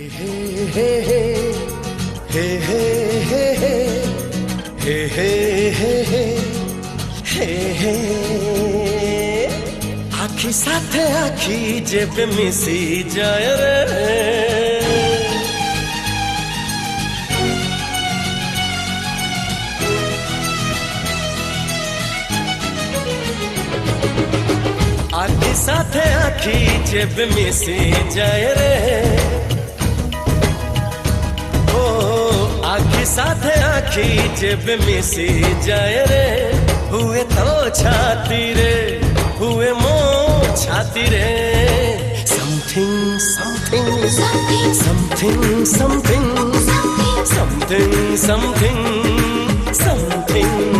आखी साथे आखी जेब मिसी जाए रे, आखी साथे आखी जेब मिसी जाए रे, ओ आखी साथे आखी जेब मिसी जाए रे, हुए तो छाती रे, हुए मो छाती रे, something something something something something something something